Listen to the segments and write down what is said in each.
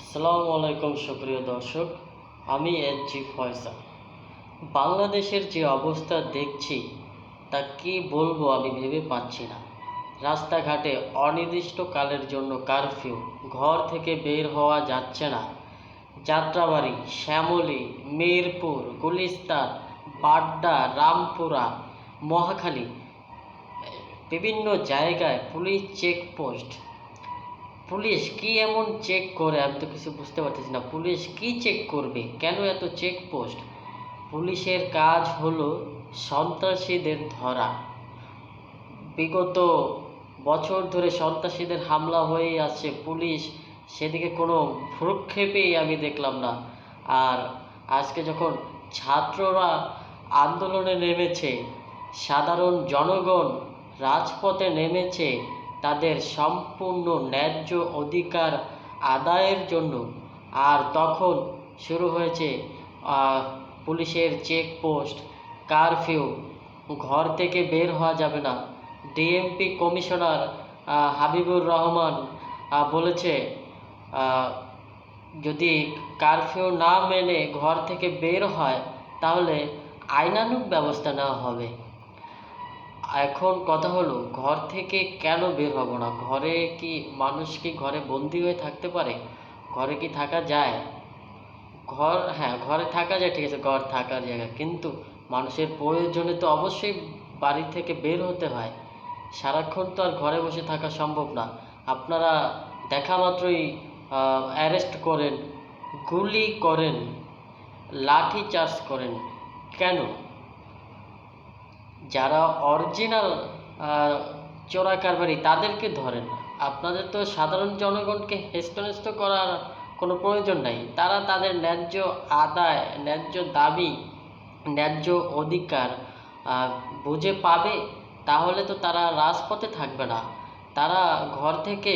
আসসালামু আলাইকুম সুপ্রিয় দর্শক, আমি এসজি ফয়সাল। বাংলাদেশের যে অবস্থা দেখছি তা কি বলবো আমি ভেবে পাচ্ছি না। রাস্তাঘাটে অনির্দিষ্টকালের জন্য কারফিউ, ঘর থেকে বের হওয়া যাচ্ছে না। যাত্রাবাড়ি, শ্যামলী, মিরপুর, গুলিস্তান, বাড্ডা, রামপুরা, মহাখালী, বিভিন্ন জায়গায় পুলিশ চেকপোস্ট। পুলিশ কি এমন চেক করে আমি তো কিছু বুঝতে পারতেছি না। পুলিশ কি চেক করবে? কেন এত চেকপোস্ট? পুলিশের কাজ হলো সন্ত্রাসীদের ধরা। বিগত বছর ধরে সন্ত্রাসীদের হামলা হয়েই আসছে, পুলিশ সেদিকে কোনো ভ্রুক্ষেপেই আমি দেখলাম না। আর আজকে যখন ছাত্ররা আন্দোলনে নেমেছে, সাধারণ জনগণ রাজপথে নেমেছে তাদের সম্পূর্ণ ন্যায্য অধিকার আদায়ের জন্য, আর তখন শুরু হয়েছে পুলিশের চেকপোস্ট, কারফিউ, ঘর থেকে বের হওয়া যাবে না। ডিএমপি কমিশনার হাবিবুর রহমান বলেছে যদি কারফিউ না মেনে ঘর থেকে বের হয় তাহলে আইনানুগ ব্যবস্থা নেওয়া হবে। এখন কথা হলো, ঘর থেকে কেন বের হব না? মানুষ কি ঘরে বন্দি হয়ে থাকতে পারে? ঘরে কি থাকা যায়? হ্যাঁ, ঘরে থাকা যায়, ঠিক আছে, ঘর থাকার জায়গা, কিন্তু মানুষের প্রয়োজনে তো অবশ্যই বাড়ি থেকে বের হতে হয়। সারাক্ষণ তো আর ঘরে বসে থাকা সম্ভব না। আপনারা দেখা মাত্রই অ্যারেস্ট করেন, গুলি করেন, লাঠি চার্জ করেন। কেন? যারা অরিজিনাল চোরা কারবারি তাদেরকে ধরেন। আপনাদের তো সাধারণ জনগণকে হেস্তনেস্ত করার কোনো প্রয়োজন নাই। তারা তাদের ন্যায্য আদায়, ন্যায্য দাবি, ন্যায্য অধিকার বুঝে পাবে, তাহলে তো তারা রাজপথে থাকবে না। তারা ঘর থেকে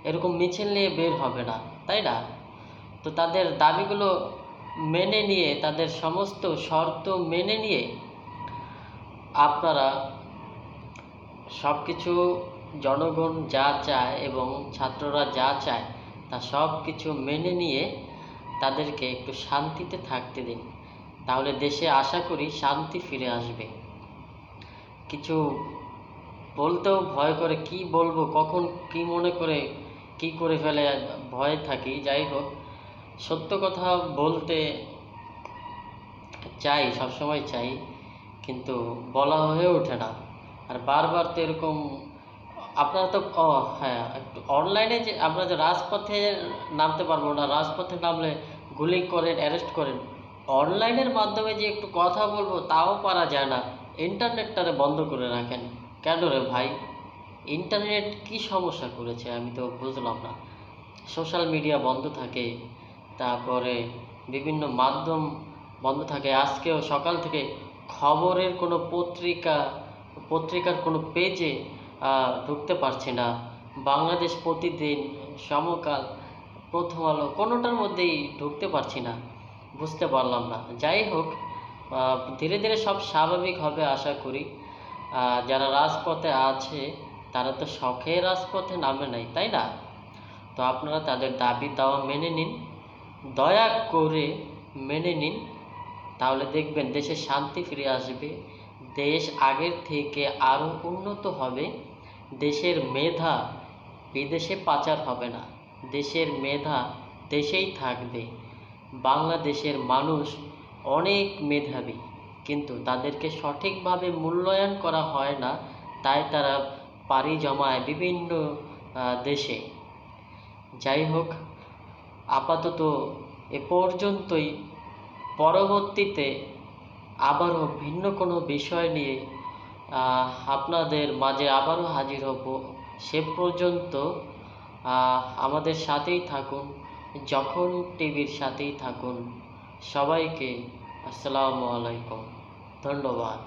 এরকম মিছিল নিয়ে বের হবে না, তাই না? তো তাদের দাবিগুলো মেনে নিয়ে, তাদের সমস্ত শর্ত মেনে নিয়ে আপনারা সব কিছু, জনগণ যা চায় এবং ছাত্ররা যা চায় তা সব কিছু মেনে নিয়ে তাদেরকে একটু শান্তিতে থাকতে দিন। তাহলে দেশে আশা করি শান্তি ফিরে আসবে। কিছু বলতেও ভয় করে, কি বলবো, কখন কি মনে করে কি করে ফেলে ভয় থাকি। যাই হোক, সত্য কথা বলতে চাই, সবসময় চাই, কিন্তু বলা হয়ে ওঠে না। আর বারবার তো এরকম আপনারা তো হ্যাঁ, একটু অনলাইনে যে আমরা যে রাজপথে নামতে পারবো না, রাজপথে নামলে গুলি করেন, অ্যারেস্ট করেন। অনলাইনের মাধ্যমে যে একটু কথা বলবো তাও পারা যায় না। ইন্টারনেটটারে বন্ধ করে রাখেন কেন রে ভাই? ইন্টারনেট কি সমস্যা করেছে আমি তো বুঝলাম না। সোশ্যাল মিডিয়া বন্ধ থাকে, তারপরে বিভিন্ন মাধ্যম বন্ধ থাকে। আজকেও সকাল থেকে খবরের কোনো পত্রিকার কোনো পেজে ঢুকতে পারছি না। বাংলাদেশ প্রতিদিন, সমকাল, প্রথম আলো, কোনোটার মধ্যেই ঢুকতে পারছি না। বুঝতে পারলাম না। যাই হোক, ধীরে ধীরে সব স্বাভাবিক হবে আশা করি। যারা রাজপথে আছে তারা তো শখে রাজপথে নামে নাই, তাই না? তো আপনারা তাদের দাবি দাওয়া মেনে নিন, দয়া করে মেনে নিন। তাহলে দেখবেন দেশে শান্তি ফিরে আসবে, দেশ আগের থেকে আরও উন্নত হবে। দেশের মেধা বিদেশে পাচার হবে না, দেশের মেধা দেশেই থাকবে। বাংলাদেশের মানুষ অনেক মেধাবী, কিন্তু তাদেরকে সঠিকভাবে মূল্যায়ন করা হয় না, তাই তারা পাড়ি জমায় বিভিন্ন দেশে। যাই হোক, আপাতত এ পর্যন্তই। পরবর্তীতে আবারও ভিন্ন কোনো বিষয় নিয়ে আপনাদের মাঝে আবারও হাজির হব। সে পর্যন্ত আমাদের সাথেই থাকুন, যখন টিভির সাথেই থাকুন। সবাইকে আসসালামু আলাইকুম, ধন্যবাদ।